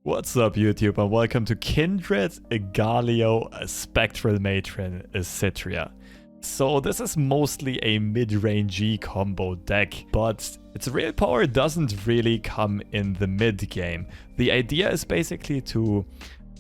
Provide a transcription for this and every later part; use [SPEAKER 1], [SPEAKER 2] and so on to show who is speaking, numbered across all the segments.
[SPEAKER 1] What's up YouTube and welcome to Kindred, Galio, spectral matron, Cithria. So this is mostly a mid-rangey combo deck, but its real power doesn't really come in the mid game. The idea is basically to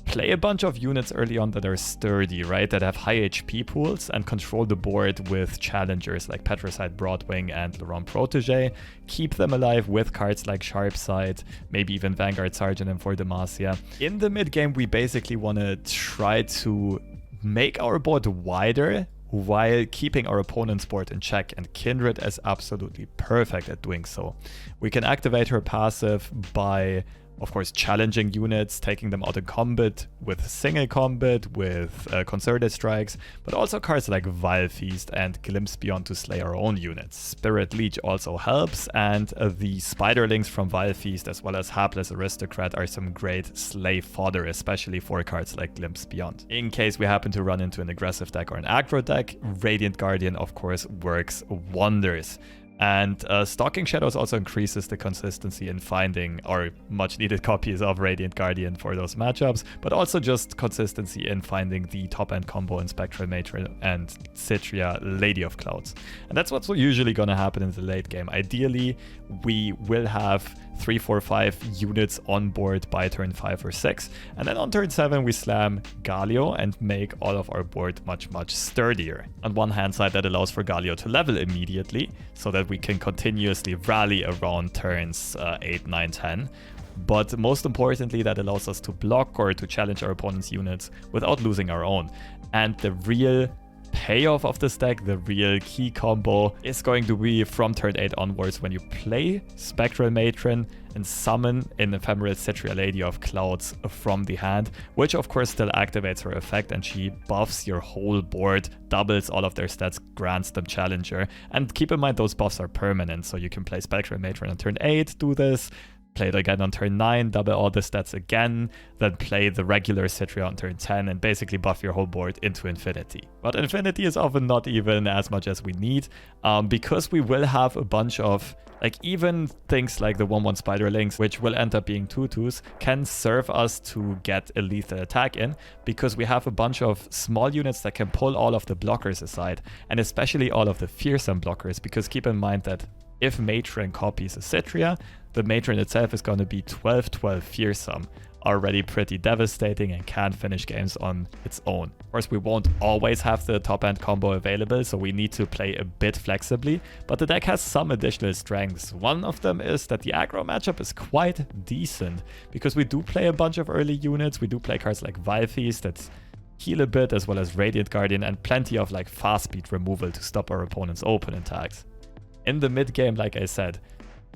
[SPEAKER 1] play a bunch of units early on that are sturdy, right? That have high HP pools and control the board with challengers like petricite, broadwing, and laurent, protege. Keep them alive with cards like Sharpsight, maybe even Vanguard, Sergeant, and for Demacia. In the mid game, we basically want to try to make our board wider while keeping our opponent's board in check, and Kindred is absolutely perfect at doing so. We can activate her passive by, of course, challenging units, taking them out in combat with single combat, with concerted strikes, but also cards like Vile Feast and Glimpse Beyond to slay our own units. Spirit Leech also helps, and the spiderlings from Vile Feast as well as Hapless Aristocrat are some great slay fodder, especially for cards like Glimpse Beyond. In case we happen to run into an aggressive deck or an aggro deck, Radiant Guardian of course works wonders. And Stalking Shadows also increases the consistency in finding our much needed copies of Radiant Guardian for those matchups, but also just consistency in finding the top end combo in Spectral Matron and Cithria, Lady of Clouds. And that's what's usually going to happen in the late game. Ideally, we will have 3, 4, 5 units on board by turn 5 or 6, and then on turn 7 we slam Galio and make all of our board much sturdier. On one hand side, that allows for Galio to level immediately, so that we can continuously rally around turns 8, 9, 10. But most importantly, that allows us to block or to challenge our opponent's units without losing our own. And the real payoff of this deck, the real key combo, is going to be from turn 8 onwards when you play Spectral Matron and summon an ephemeral Cithria, Lady of Clouds, from the hand, which of course still activates her effect, and she buffs your whole board, doubles all of their stats, grants them Challenger. And keep in mind those buffs are permanent, so you can play Spectral Matron on turn 8, do this, play it again on turn 9, double all the stats again, then play the regular Cithria on turn 10 and basically buff your whole board into infinity. But infinity is often not even as much as we need, because we will have a bunch of, like, even things like the 1/1 spiderlings, which will end up being 2/2s, can serve us to get a lethal attack in, because we have a bunch of small units that can pull all of the blockers aside, and especially all of the fearsome blockers, because keep in mind that if Matron copies a Cithria, the Matron itself is going to be 12/12 fearsome, already pretty devastating and can finish games on its own. Of course, we won't always have the top end combo available, so we need to play a bit flexibly, but the deck has some additional strengths. One of them is that the aggro matchup is quite decent, because we do play a bunch of early units, we do play cards like Vile Feast that heal a bit, as well as Radiant Guardian, and plenty of like fast speed removal to stop our opponent's open attacks. In the mid game, like I said,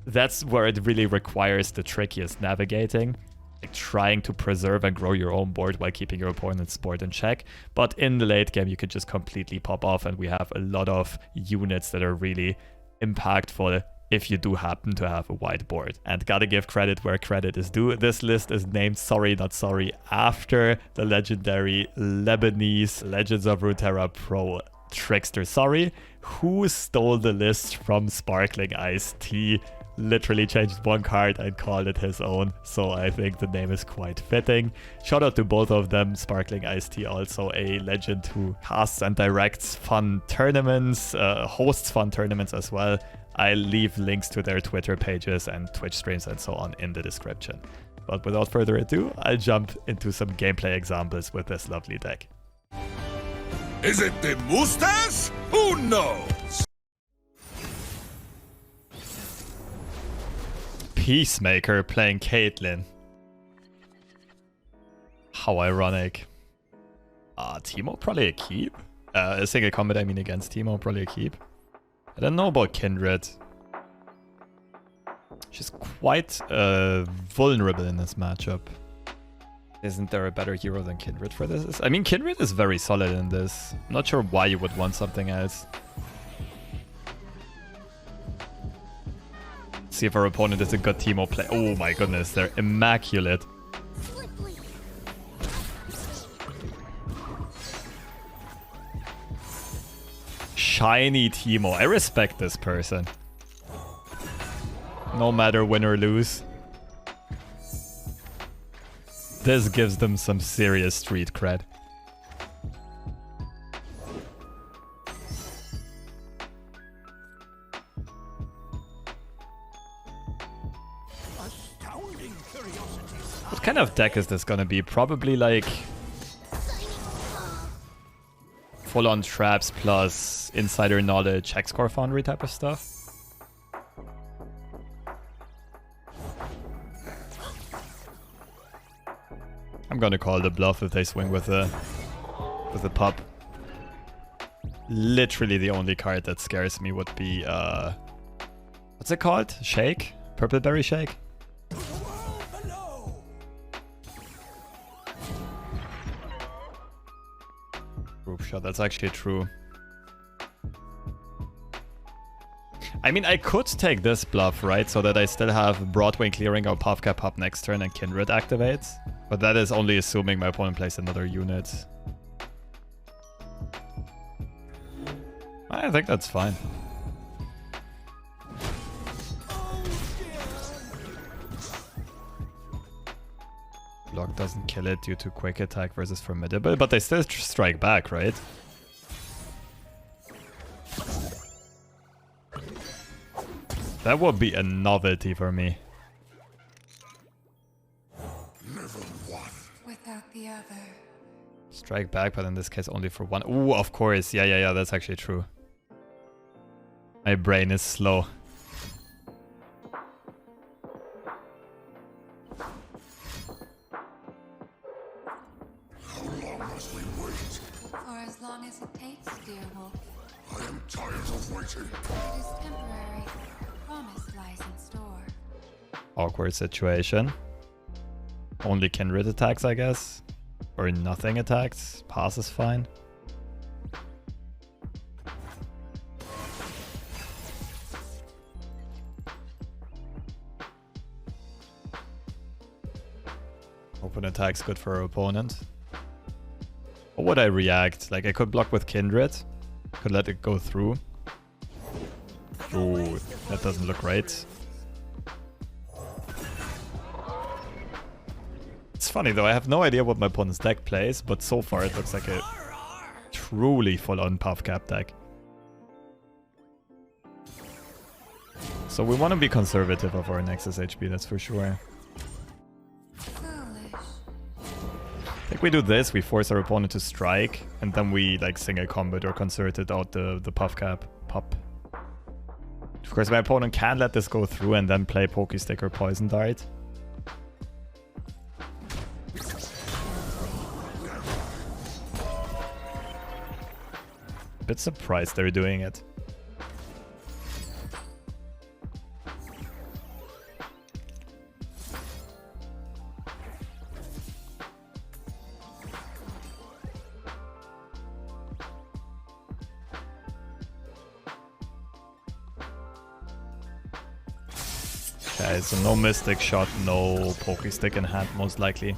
[SPEAKER 1] that's where it really requires the trickiest navigating, like trying to preserve and grow your own board while keeping your opponent's board in check. But in the late game, you could just completely pop off, and we have a lot of units that are really impactful if you do happen to have a wide board. And gotta give credit where credit is due. This list is named Sorry Not Sorry after the legendary Lebanese Legends of Runeterra Pro trickster Sorry, who stole the list from SparklingIceT, literally changed one card and called it his own, so I think the name is quite fitting. Shout out to both of them. SparklingIceT, also a legend who casts and directs fun tournaments, hosts fun tournaments as well. I'll leave links to their Twitter pages and Twitch streams and so on in the description. But without further ado, I'll jump into some gameplay examples with this lovely deck.
[SPEAKER 2] Is it the mustache? Who knows?
[SPEAKER 1] Peacemaker playing Caitlyn. How ironic. Teemo probably a keep. A single combat, I mean, against Teemo, probably a keep. I don't know about Kindred. She's quite vulnerable in this matchup. Isn't there a better hero than Kindred for this? I mean, Kindred is very solid in this. I'm not sure why you would want something else. See if our opponent is a good Teemo play. Oh my goodness, they're immaculate. Shiny Teemo. I respect this person. No matter win or lose. This gives them some serious street cred. What kind of deck is this gonna be? Probably like full-on traps plus insider knowledge, Hexcore Foundry type of stuff. I'm gonna call the bluff if they swing with the pup. Literally the only card that scares me would be what's it called? Shake? Purple Berry Shake? Group shot, that's actually true. I mean, I could take this bluff, right? So that I still have Broadwing clearing or Puffcap up next turn and Kindred activates. But that is only assuming my opponent plays another unit. I think that's fine. Block doesn't kill it due to quick attack versus formidable, but they still strike back, right? That would be a novelty for me.
[SPEAKER 3] Without the other.
[SPEAKER 1] Strike back, but in this case only for one. Ooh, of course. Yeah, that's actually true. My brain is slow.
[SPEAKER 2] How long must we wait?
[SPEAKER 3] For as long as it takes, dear wolf.
[SPEAKER 2] I am tired of waiting.
[SPEAKER 3] It is temporary. Promise lies in store.
[SPEAKER 1] Awkward situation. Only Kindred attacks, I guess. Or nothing attacks. Pass is fine. Open attack's good for our opponent. Or would I react? Like, I could block with Kindred. Could let it go through. Ooh, that doesn't look right. It's funny though, I have no idea what my opponent's deck plays, but so far it looks like a truly full-on Puffcap deck. So we want to be conservative of our Nexus HP, that's for sure.
[SPEAKER 3] Foolish.
[SPEAKER 1] I think we do this, we force our opponent to strike, and then we like single combat or concerted out the Puffcap. Pop. Of course, my opponent can let this go through and then play Pokestick or Poison Dart. Bit surprised they're doing it. Okay, so no Mystic Shot, no Pokestick in hand, most likely.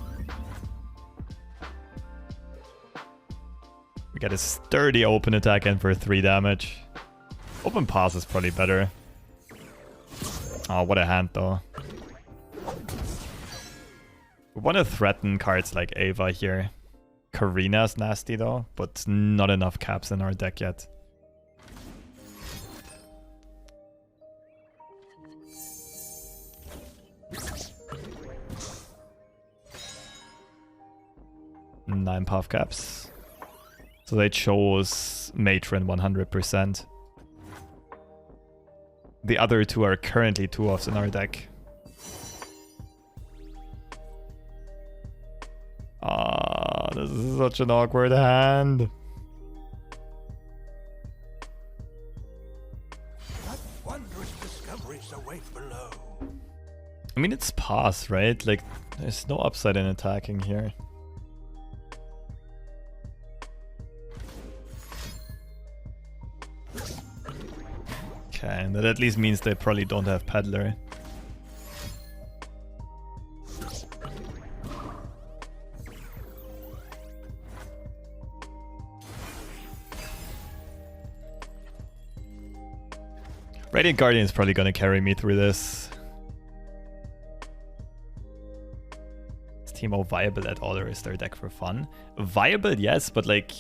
[SPEAKER 1] We get a sturdy open attack in for 3 damage. Open pass is probably better. Oh, what a hand though. We want to threaten cards like Ava here. Karina's nasty though, but not enough caps in our deck yet. Nine puff caps. So they chose matron 100%. The other two are currently 2-offs in our deck. Ah, this is such an awkward hand.
[SPEAKER 2] What wondrous discoveries await below?
[SPEAKER 1] I mean, it's pass, right? Like, there's no upside in attacking here. Okay, and that at least means they probably don't have Peddler. Radiant Guardian is probably gonna carry me through this. Is Teemo viable at all, or is their deck for fun? Viable, yes, but like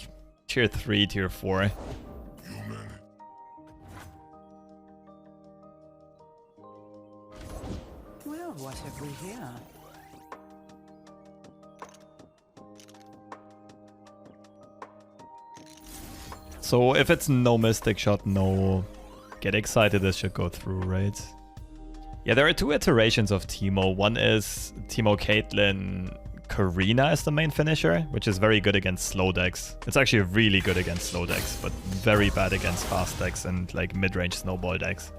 [SPEAKER 1] tier 3, tier 4.
[SPEAKER 4] Well, what have we here?
[SPEAKER 1] So if it's no Mystic Shot, no Get Excited, this should go through, right? Yeah, there are 2 iterations of Teemo. One is Teemo Caitlyn Karina as the main finisher, which is very good against slow decks. It's actually really good against slow decks, but very bad against fast decks and like mid-range snowball decks.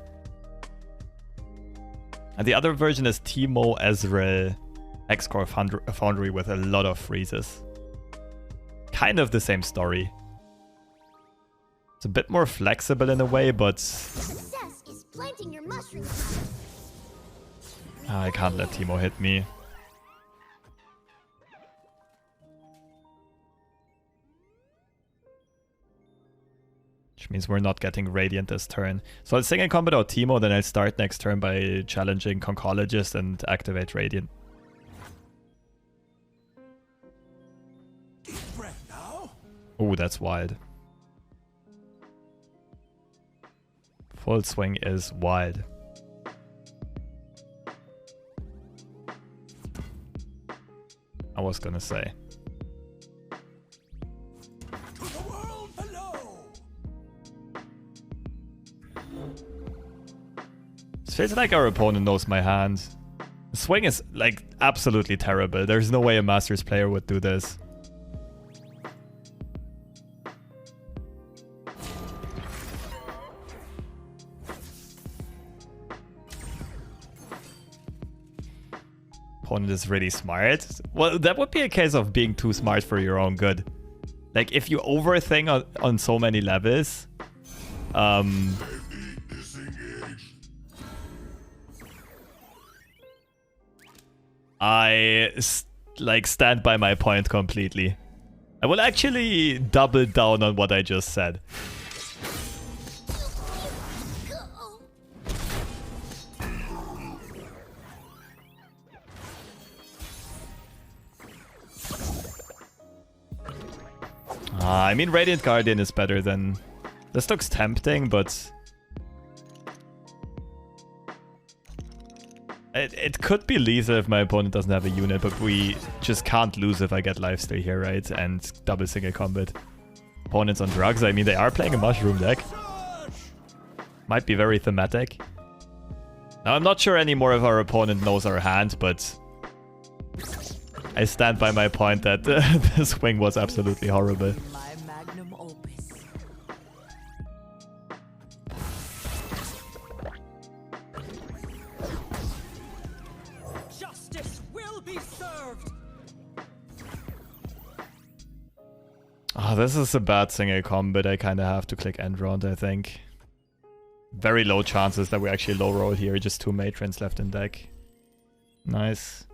[SPEAKER 1] And the other version is Teemo Ezreal X-Core Foundry with a lot of freezes. Kind of the same story. It's a bit more flexible in a way, but
[SPEAKER 5] Success is planting your mushrooms.
[SPEAKER 1] I can't let Teemo hit me. Which means we're not getting Radiant this turn. So I'll sing a combat out Teemo, then I'll start next turn by challenging Conchologist and activate Radiant.
[SPEAKER 2] Deep breath now.
[SPEAKER 1] Ooh, that's wild. Full swing is wild. I was gonna say.
[SPEAKER 2] To the world below.
[SPEAKER 1] It feels like our opponent knows my hand. The swing is like absolutely terrible. There's no way a Masters player would do this. Opponent is really smart. Well, that would be a case of being too smart for your own good. Like, if you overthink on so many levels, I stand by my point completely. I will actually double down on what I just said. I mean, Radiant Guardian is better than... This looks tempting, but... It could be lethal if my opponent doesn't have a unit, but we just can't lose if I get lifesteal here, right? And double single combat. Opponents on drugs, I mean, they are playing a mushroom deck. Might be very thematic. Now, I'm not sure anymore if our opponent knows our hand, but... I stand by my point that the swing was absolutely horrible.
[SPEAKER 4] My magnum opus.
[SPEAKER 6] Justice will be served.
[SPEAKER 1] Oh, this is a bad single combat. I kind of have to click end round, I think. Very low chances that we actually low roll here. Just 2 matrons left in deck. Nice.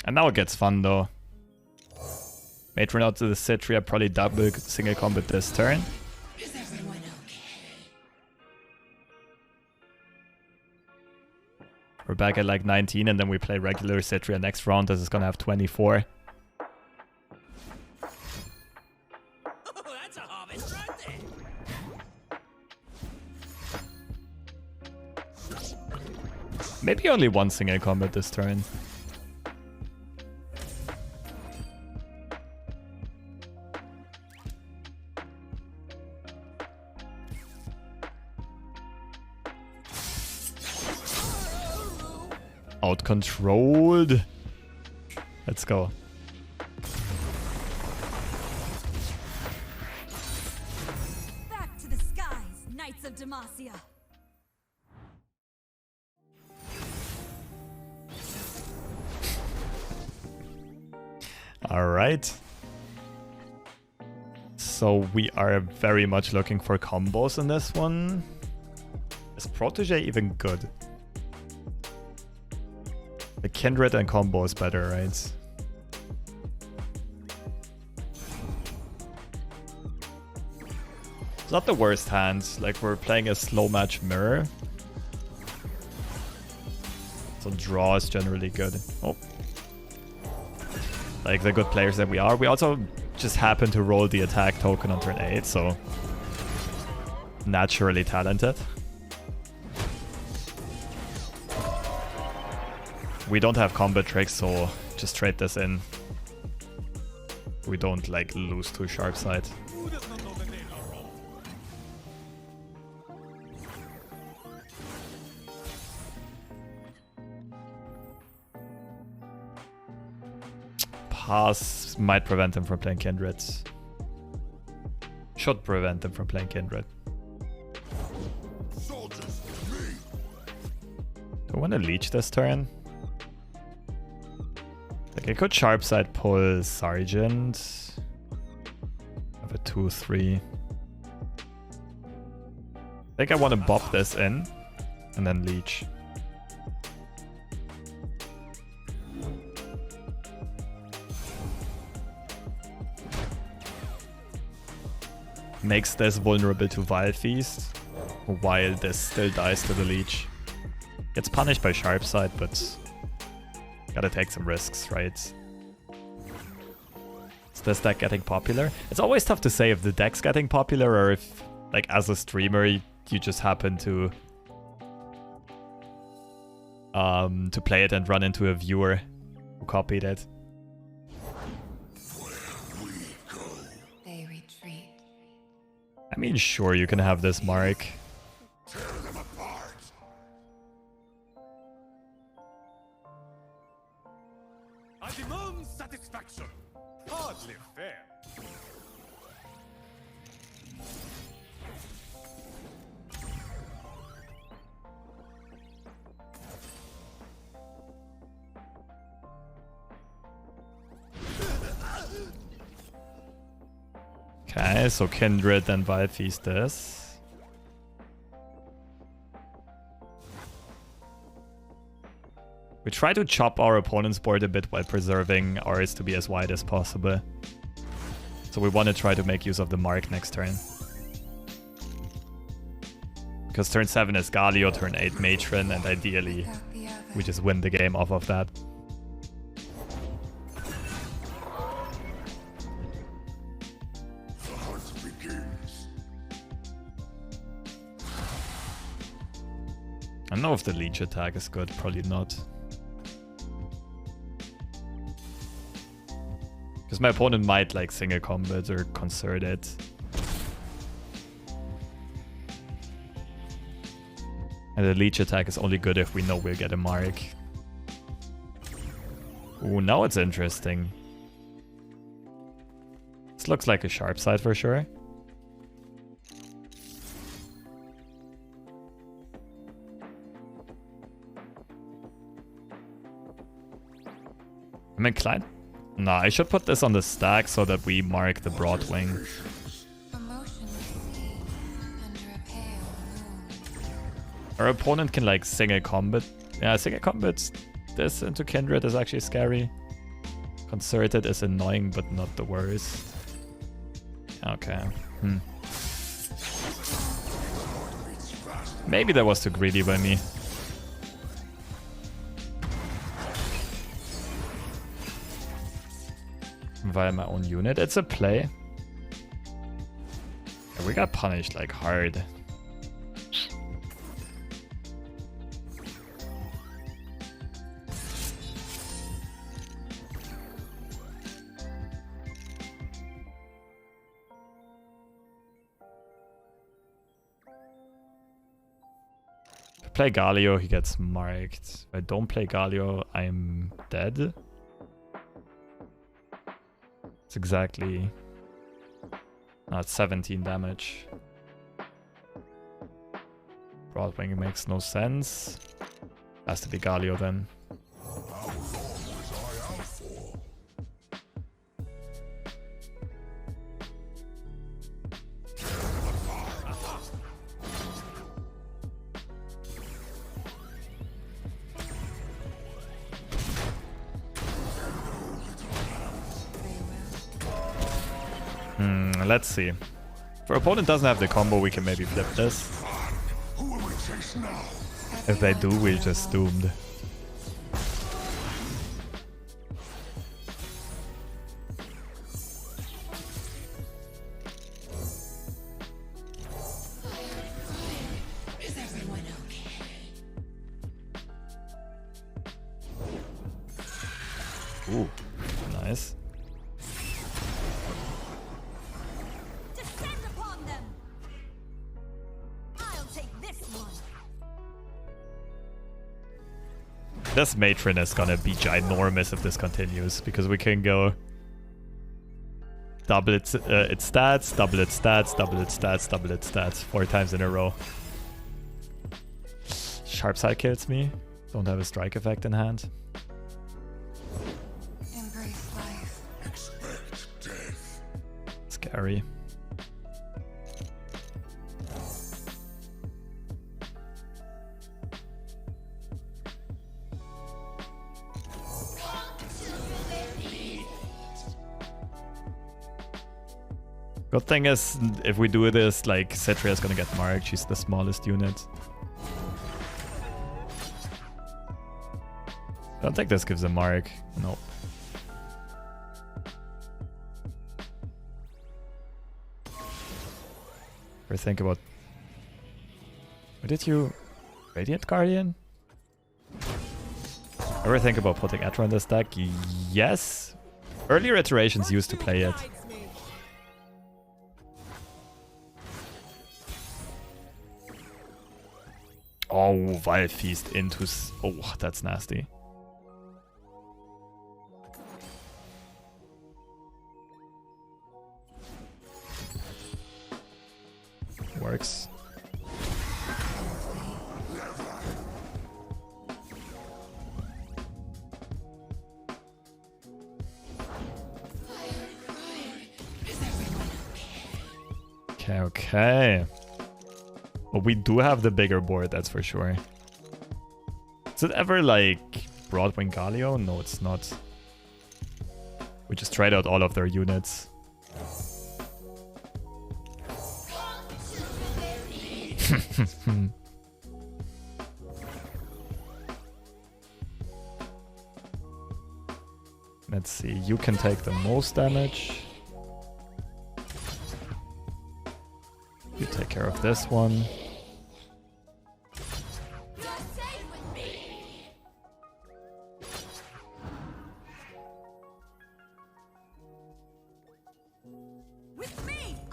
[SPEAKER 1] And now it gets fun though. Matron out to the Cithria, probably double single combat this turn.
[SPEAKER 4] Is everyone okay?
[SPEAKER 1] We're back at like 19 and then we play regular Cithria next round. This is gonna have 24.
[SPEAKER 6] Oh, that's a harvest right there.
[SPEAKER 1] Maybe only 1 single combat this turn. Out-controlled. Let's go.
[SPEAKER 3] Back to the skies, Knights of Demacia.
[SPEAKER 1] All right. So we are very much looking for combos in this one. Is Protege even good? The Kindred and combo is better, right? It's not the worst hand. Like, we're playing a slow match mirror. So draw is generally good. Oh. Like the good players that we are. We also just happen to roll the attack token on turn 8, so naturally talented. We don't have combat tricks, so just trade this in. We don't like lose to sharp side.
[SPEAKER 6] Who does not know the name Laurent?
[SPEAKER 1] Pass might prevent him from playing Kindred. Should prevent him from playing Kindred.
[SPEAKER 2] Soldiers, me.
[SPEAKER 1] Do I want to leech this turn? Like I could sharp side pull Sergeant. Have a 2-3. I think I want to bop this in and then leech. Makes this vulnerable to Vile Feast, while this still dies to the leech. Gets punished by sharp side, but gotta take some risks, right? Is this deck getting popular? It's always tough to say if the deck's getting popular or if, like, as a streamer, you just happen to play it and run into a viewer who copied it.
[SPEAKER 3] They retreat.
[SPEAKER 1] I mean, sure, you can have this mark.
[SPEAKER 2] Tear them apart.
[SPEAKER 6] I demand satisfaction. Hardly fair.
[SPEAKER 1] Okay, so Kindred and Vile Feast this. We try to chop our opponent's board a bit while preserving ours to be as wide as possible. So we want to try to make use of the mark next turn. Because turn 7 is Galio, turn 8 Matron, and ideally
[SPEAKER 3] Without the other.
[SPEAKER 1] we just win the game off of that.
[SPEAKER 2] The hunt begins.
[SPEAKER 1] I don't know if the leech attack is good, probably not. Because my opponent might like single combat or concert it. And the leech attack is only good if we know we'll get a mark. Ooh, now it's interesting. This looks like a sharp side for sure. I'm inclined. Nah, I should put this on the stack so that we mark the broadwing.
[SPEAKER 3] A motionless sea under a pale moon.
[SPEAKER 1] Our opponent can like single combat. Yeah, single combat this into Kindred is actually scary. Concerted is annoying, but not the worst. Okay. Maybe that was too greedy by me. Via my own unit. It's a play. Yeah, we got punished like hard. If I play Galio, he gets marked. If I don't play Galio, I'm dead. It's exactly... No, it's 17 damage. Broadwing makes no sense. Has to be Galio then.
[SPEAKER 2] How long was I out for? Tear them apart.
[SPEAKER 1] Let's see. If our opponent doesn't have the combo, we can maybe flip this.
[SPEAKER 2] Who will we chase now?
[SPEAKER 1] If they do, we're just doomed. Ooh, nice.
[SPEAKER 3] Descend upon them. I'll take this one.
[SPEAKER 1] This matron is gonna be ginormous if this continues, because we can go double its stats, double its stats, double its stats, double its stats 4 times in a row. Sharp side kills me. Don't have a strike effect in hand.
[SPEAKER 3] Embrace life.
[SPEAKER 2] Expect death.
[SPEAKER 1] Scary. Good thing is, if we do this, like, Cithria is gonna get marked. She's the smallest unit. I don't think this gives a mark. Nope. Or think about... What did you... Radiant Guardian? Ever think about putting Atron in this deck? Yes. Earlier iterations used to play it. Oh, Wild Feast into... Oh, that's nasty. Works. Okay, okay. Well, we do have the bigger board, that's for sure. Is it ever like broadwing Galio? No, it's not. We just tried out all of their units. Let's see, you can take the most damage. You take care of this one.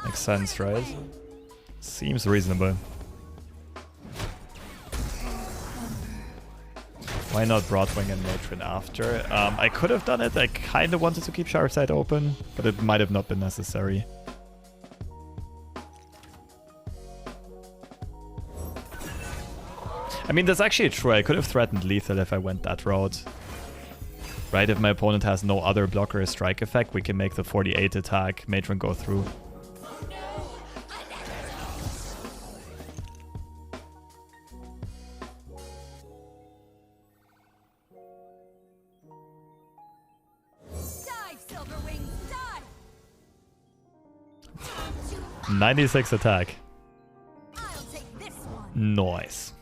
[SPEAKER 1] Makes sense, right? Seems reasonable. Why not broadwing and matron after? I could have done it. I kind of wanted to keep sharp side open, but it might have not been necessary. I mean, that's actually true. I could have threatened lethal if I went that route. Right, if my opponent has no other blocker or strike effect, we can make the 48 attack, matron go through.
[SPEAKER 3] Dive, Silverwings, dive!
[SPEAKER 1] 96 attack.
[SPEAKER 3] I'll take this one.
[SPEAKER 1] Nice.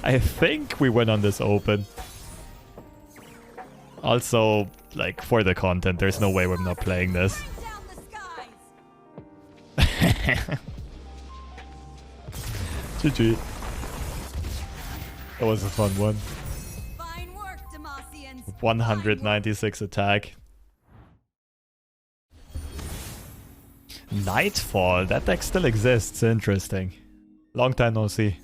[SPEAKER 1] I think we went on this open. Also, like, for the content, there's no way we're not playing this.
[SPEAKER 3] Down the skies.
[SPEAKER 1] GG. That was a fun one.
[SPEAKER 3] Fine work, Demacians.
[SPEAKER 1] 196 attack. Nightfall. That deck still exists. Interesting. Long time no see.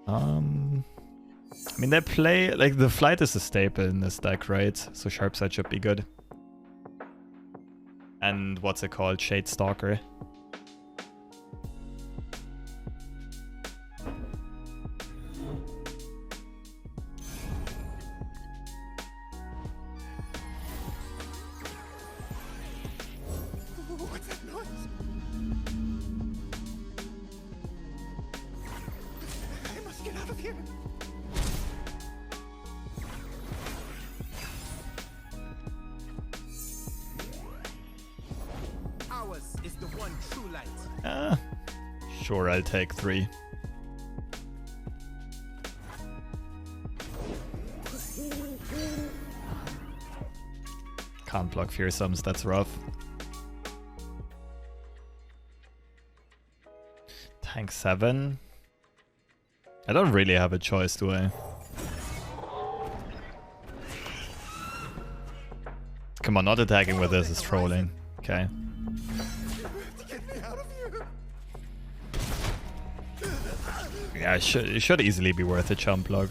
[SPEAKER 1] I mean, they play... Like, the flight is a staple in this deck, right? So sharp side should be good. And what's it called? Shade Stalker.
[SPEAKER 2] What's that noise? I must get out of here. Ours is the one true light.
[SPEAKER 1] Sure, I'll take 3. Can't block Fearsomes, that's rough. Tank 7. I don't really have a choice, do I? Come on, not attacking with this is trolling. Okay. Yeah, it should easily be worth a jump block.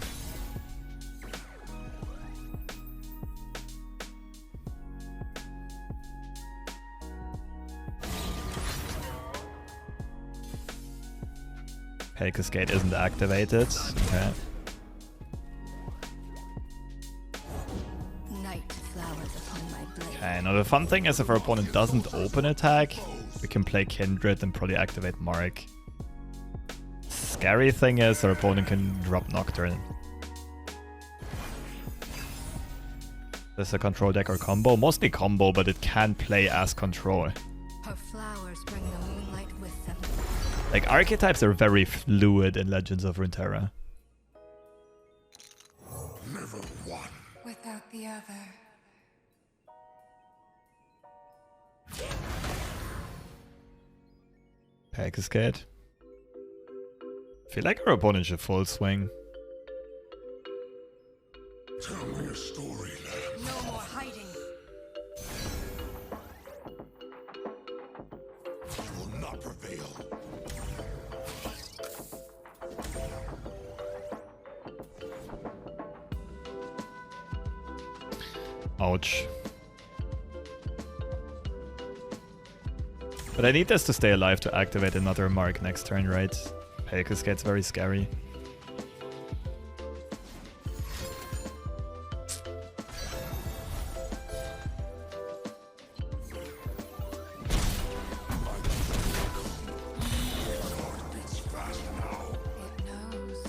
[SPEAKER 1] Okay, Cascade isn't activated. Okay.
[SPEAKER 3] Night flowers upon my blade.
[SPEAKER 1] Okay, now the fun thing is if our opponent doesn't open attack, we can play Kindred and probably activate Mark. Scary thing is our opponent can drop Nocturne. This is a control deck or combo? Mostly combo, but it can play as control.
[SPEAKER 3] Her flowers bring the moonlight with them.
[SPEAKER 1] Like, archetypes are very fluid in Legends of Runeterra.
[SPEAKER 2] Never one.
[SPEAKER 3] Without the other.
[SPEAKER 1] Okay, Cascade. Feel like our opponent should full swing.
[SPEAKER 2] Tell me a story, lad.
[SPEAKER 3] No more hiding.
[SPEAKER 2] You will not prevail.
[SPEAKER 1] Ouch. But I need this to stay alive to activate another mark next turn, right? Pegasus gets very scary.
[SPEAKER 3] It knows.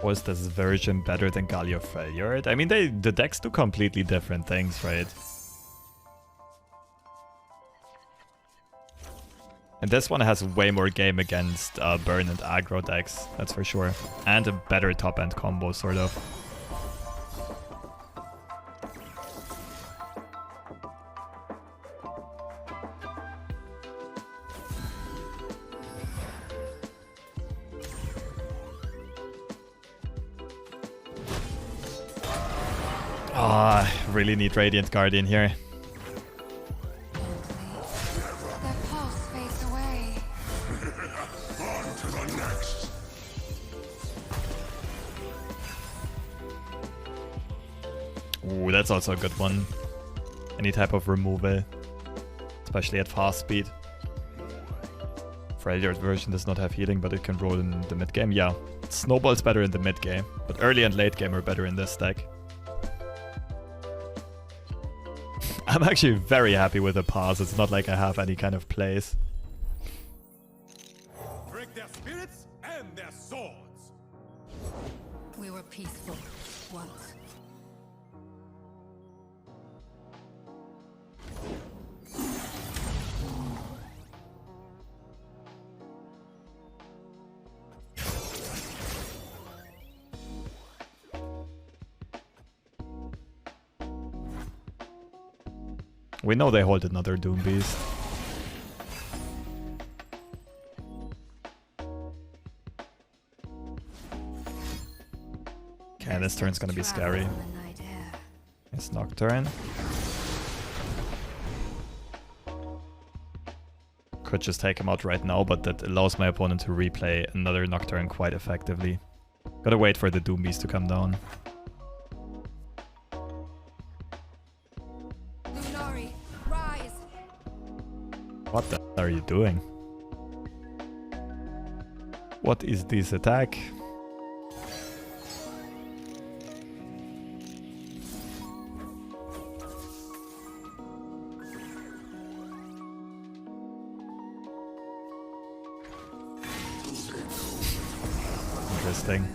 [SPEAKER 1] Was this version better than Galio Failure? I mean, the decks do completely different things, right? And this one has way more game against burn and aggro decks, that's for sure. And a better top-end combo, sort of. Ah, I really need Radiant Guardian here.
[SPEAKER 3] Their pulse fades away.
[SPEAKER 2] On to the next.
[SPEAKER 1] Ooh, that's also a good one. Any type of removal, especially at fast speed. Freljord's version does not have healing, but it can roll in the mid game. Yeah, Snowball's better in the mid game, but early and late game are better in this deck. I'm actually very happy with the pass. It's not like I have any kind of plays.
[SPEAKER 6] Break their spirits and their swords.
[SPEAKER 3] We were peaceful once.
[SPEAKER 1] We know they hold another Doom Beast. Okay, this turn's gonna be scary. It's Nocturne. Could just take him out right now, but that allows my opponent to replay another Nocturne quite effectively. Gotta wait for the Doom Beast to come down. What the hell are you doing? What is this attack? Interesting.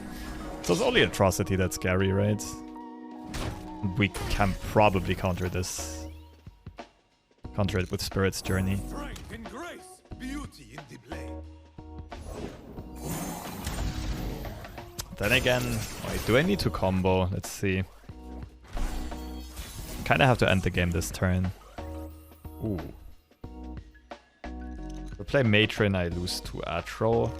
[SPEAKER 1] So it's only Atrocity that's scary, right? We can probably counter this. Counter it with Spirit's Journey.
[SPEAKER 6] Strength and grace, beauty in the blade.
[SPEAKER 1] Then again, wait, do I need to combo? Let's see. Kinda have to end the game this turn. Ooh. If I play matron, I lose to Aggro.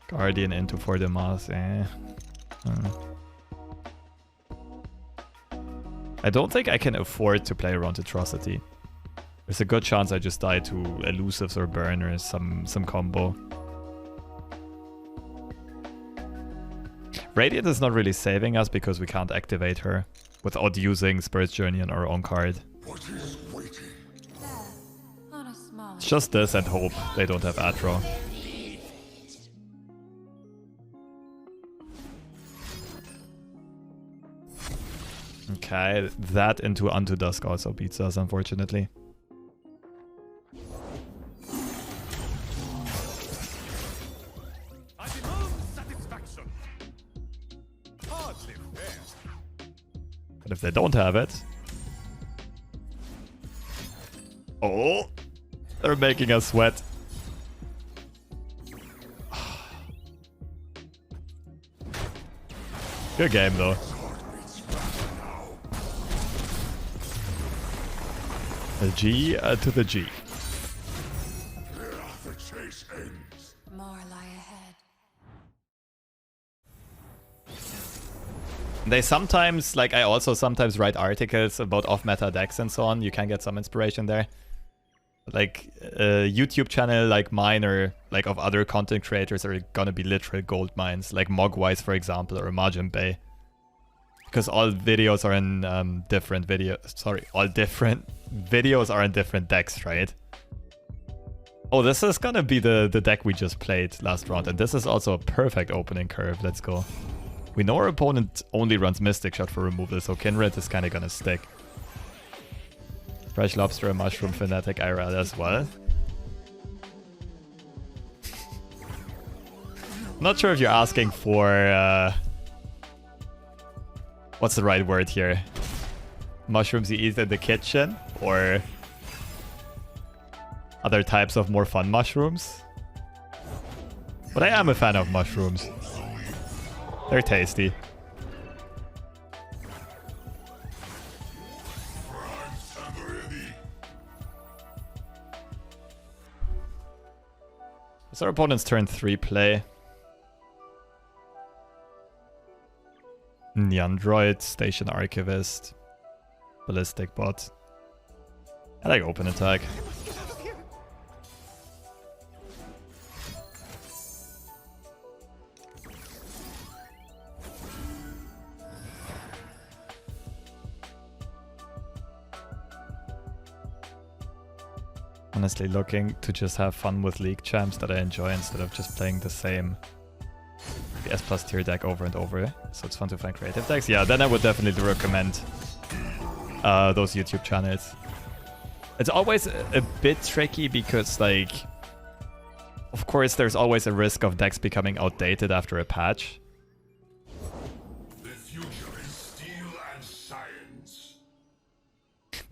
[SPEAKER 1] Guardian into for Demacia. I don't think I can afford to play around Atrocity. There's a good chance I just die to Elusives or Burn or some combo. Radiant is not really saving us because we can't activate her without using Spirit's Journey on our own card.
[SPEAKER 2] What is waiting?
[SPEAKER 3] There, on a small.
[SPEAKER 1] It's just this and hope they don't have Aggro. Okay, that into Unto Dusk also beats us, unfortunately.
[SPEAKER 6] I demand satisfaction. Hardly fair.
[SPEAKER 1] But if they don't have it... Oh! They're making us sweat. Good game, though. The G to the G.
[SPEAKER 2] The chase ends.
[SPEAKER 3] More lie ahead.
[SPEAKER 1] They sometimes, like I also sometimes write articles about off-meta decks and so on. You can get some inspiration there. Like a YouTube channel like mine or like of other content creators are gonna be literal gold mines. Like Mogwise, for example, or Majin Bay. Because all videos are in different videos. Sorry, all different videos are in different decks, right? Oh, this is gonna be the deck we just played last round. And this is also a perfect opening curve. Let's go. We know our opponent only runs Mystic Shot for removal, so Kindred is kind of gonna stick. FreshLobster and Mushroom Fanatic IRL as well. Not sure if you're asking for... what's the right word here? Mushrooms you eat in the kitchen? Or other types of more fun mushrooms? But I am a fan of mushrooms. They're tasty. It's our opponent's turn 3 play. Neandroid, Station Archivist, Ballistic Bot. I like open attack. Honestly looking to just have fun with League champs that I enjoy instead of just playing the same the S+ tier deck over and over. So it's fun to find creative decks. Yeah, then I would definitely recommend those YouTube channels. It's always a bit tricky because, like, of course there's always a risk of decks becoming outdated after a patch.
[SPEAKER 2] The future is steel and science.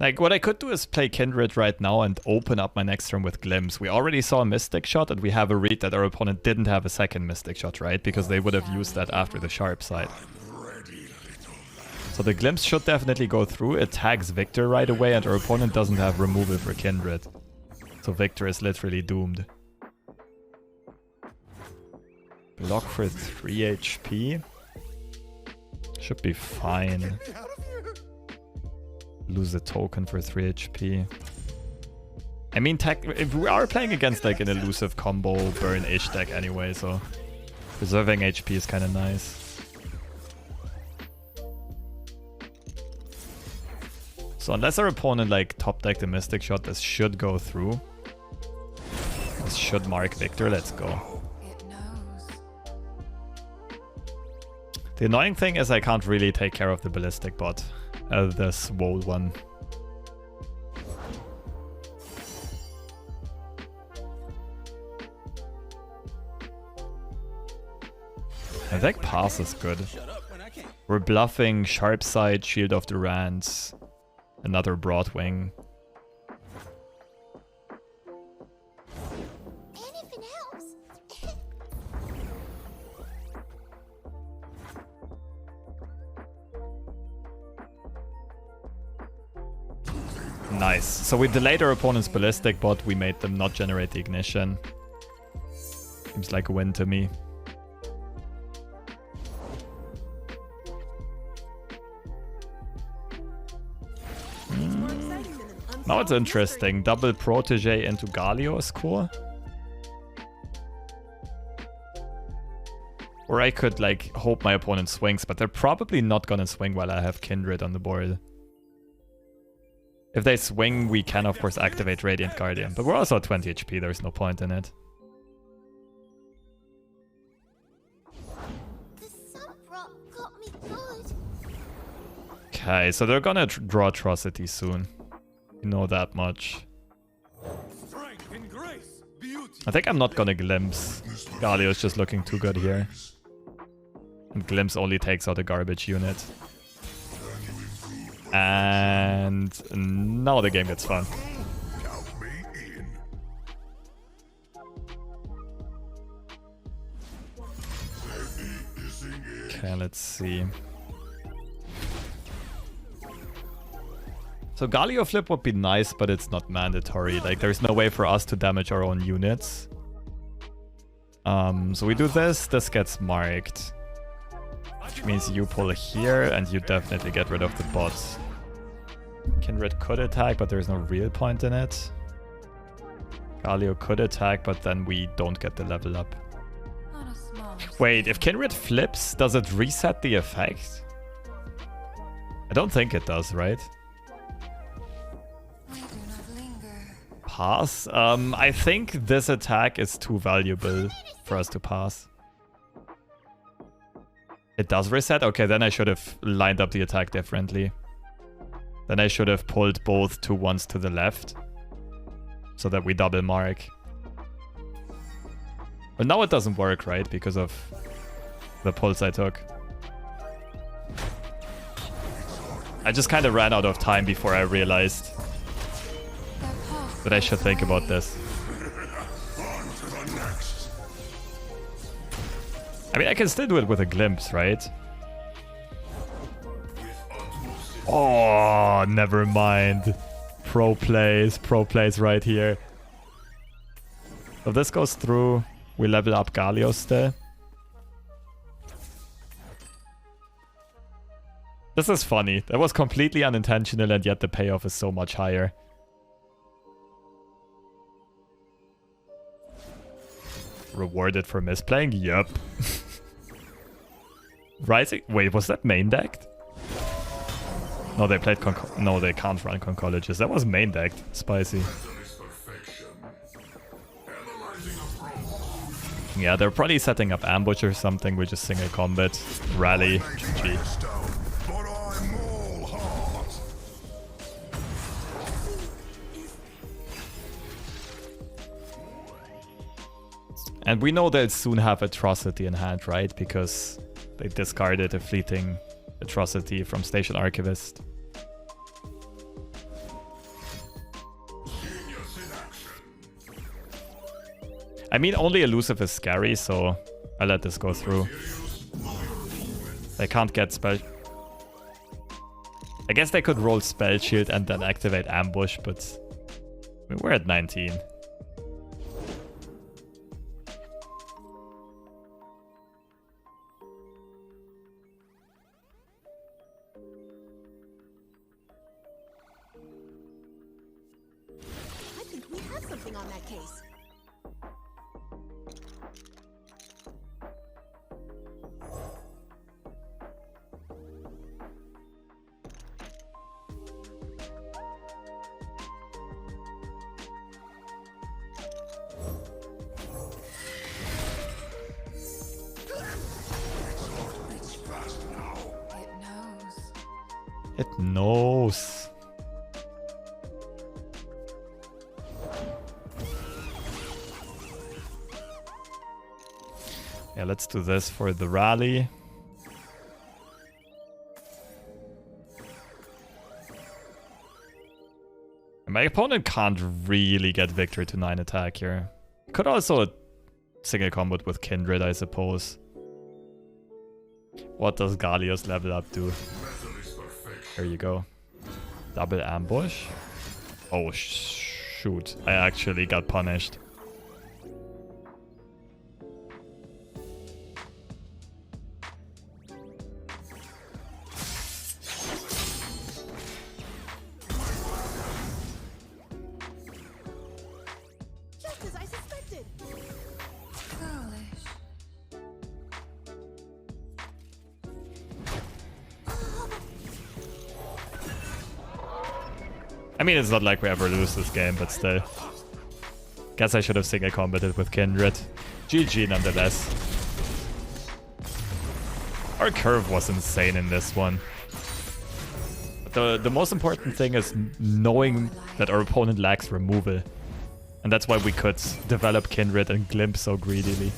[SPEAKER 1] Like, what I could do is play Kindred right now and open up my next turn with Glimpse. We already saw a Mystic Shot, and we have a read that our opponent didn't have a second Mystic Shot, right? Because they would have used that after the sharp side. So the Glimpse should definitely go through. It tags Viktor right away, and our opponent doesn't have removal for Kindred. So Viktor is literally doomed. Block for 3 HP. Should be fine. Lose a token for 3 HP. I mean, if we are playing against like an elusive combo burn-ish deck anyway, so preserving HP is kind of nice. So unless our opponent like top deck the Mystic Shot, this should go through. This should mark Viktor. Let's go.
[SPEAKER 3] It knows.
[SPEAKER 1] The annoying thing is I can't really take care of the Ballistic Bot. The swole one. I think pass is good. We're bluffing Sharp Side, Shield of Durant, another Broadwing.
[SPEAKER 5] And if it helps.
[SPEAKER 1] Nice. So we delayed our opponent's ballistic, but we made them not generate the ignition. Seems like a win to me. Now it's interesting. Double protege into Galio is cool. Or I could like hope my opponent swings, but they're probably not gonna swing while I have Kindred on the board. If they swing, we can of course activate Radiant Guardian, but we're also at 20 HP, there's no point in it. Okay, so they're gonna draw Atrocity soon. You know that much. I think I'm not gonna Glimpse. Galio's just looking too good here. And Glimpse only takes out a garbage unit. And now the game gets fun. Okay, let's see. So Galio flip would be nice, but it's not mandatory. Like, there's no way for us to damage our own units. So we do this. This gets marked. Which means you pull here, and you definitely get rid of the bots. Kindred could attack, but there's no real point in it. Galio could attack, but then we don't get the level up. Wait, if Kindred flips, does it reset the effect? I don't think it does, right? Pass? I think this attack is too valuable for us to pass. It does reset? Okay, then I should have lined up the attack differently. Then I should have pulled both 2-1s to the left. So that we double mark. But now it doesn't work, right? Because of the pulse I took. I just kind of ran out of time before I realized that I should think about this. I mean, I can still do it with a glimpse, right? Oh, never mind. Pro plays right here. So this goes through. We level up Galio still. This is funny. That was completely unintentional, and yet the payoff is so much higher. Rewarded for misplaying? Yup. Rising? Wait, was that main decked? No, they played no, they can't run Concologies. That was main decked. Spicy. Yeah, they're probably setting up ambush or something. We just single combat. Rally. GG. And we know they'll soon have Atrocity in hand, right? Because they discarded a fleeting Atrocity from Station Archivist. I mean, only elusive is scary, so I'll let this go through. They can't get spell... I guess they could roll Spell Shield and then activate Ambush, but I mean, we're at 19. It knows. Yeah, let's do this for the rally. My opponent can't really get Victory to 9 attack here. Could also single combat with Kindred, I suppose. What does Galio's level up do? There you go. Double ambush. Oh, shoot. I actually got punished.
[SPEAKER 5] Just as I suspected.
[SPEAKER 3] Foolish.
[SPEAKER 1] I mean, it's not like we ever lose this game, but still. Guess I should have single combated with Kindred. GG nonetheless. Our curve was insane in this one. But the most important thing is knowing that our opponent lacks removal. And that's why we could develop Kindred and Glimp so greedily.